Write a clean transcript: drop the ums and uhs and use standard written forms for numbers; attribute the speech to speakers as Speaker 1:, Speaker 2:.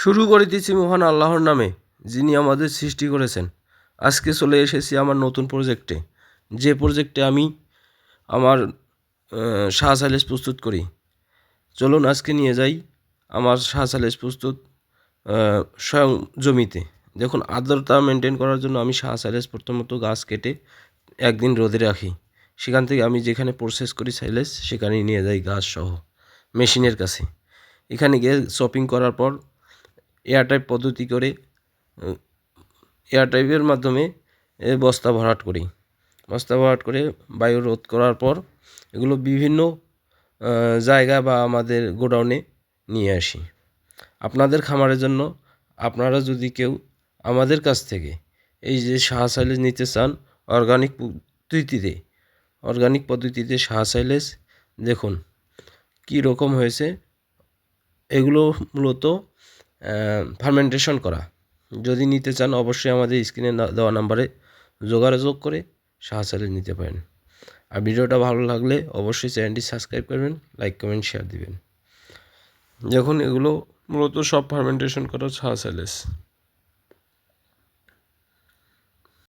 Speaker 1: শুরু করিতেছি মহান আল্লাহর নামে, যিনি আমাদের সৃষ্টি করেছেন। আজকে চলে এসেছি আমার নতুন প্রজেক্টে, যে প্রজেক্টে আমি আমার শাহ সাইলেজ প্রস্তুত করি। চলুন আজকে নিয়ে যাই আমার শাহ সাইলেজ প্রস্তুত স্বয়ং জমিতে। দেখুন, আর্দ্রতা মেনটেন করার জন্য আমি শাহ সাইলেজ প্রথমত গাছ কেটে একদিন রোদে রাখি। সেখান থেকে আমি যেখানে প্রসেস করি সাইলেজ, সেখানে নিয়ে যাই গাছ সহ মেশিনের কাছে। এখানে গিয়ে চপিং করার পর এয়ারটাইপ পদ্ধতি করে এয়ারটাইপের মাধ্যমে বস্তা ভরাট করি। বস্তা ভরাট করে বায়ু রোধ করার পর এগুলো বিভিন্ন জায়গা বা আমাদের গোডাউনে নিয়ে আসি আপনাদের খামারের জন্য। আপনারা যদি কেউ আমাদের কাছ থেকে এই যে শাহ সাইলেজ নিতে চান অর্গানিক পদ্ধতিতে শাহ সাইলেজ, দেখুন কী রকম হয়েছে। এগুলো মূলত ফার্মেন্টেশন করা। যদি নিতে চান অবশ্যই আমাদের স্ক্রিনে দেওয়া নাম্বারে যোগাযোগ করে শাহ সাইলেজ নিতে পারেন। আর ভিডিওটা ভালো লাগলে অবশ্যই চ্যানেলটি সাবস্ক্রাইব করবেন, লাইক কমেন্ট শেয়ার দিবেন। দেখুন, এগুলো মূলত সব ফার্মেন্টেশন করা শাহ সাইলেজ।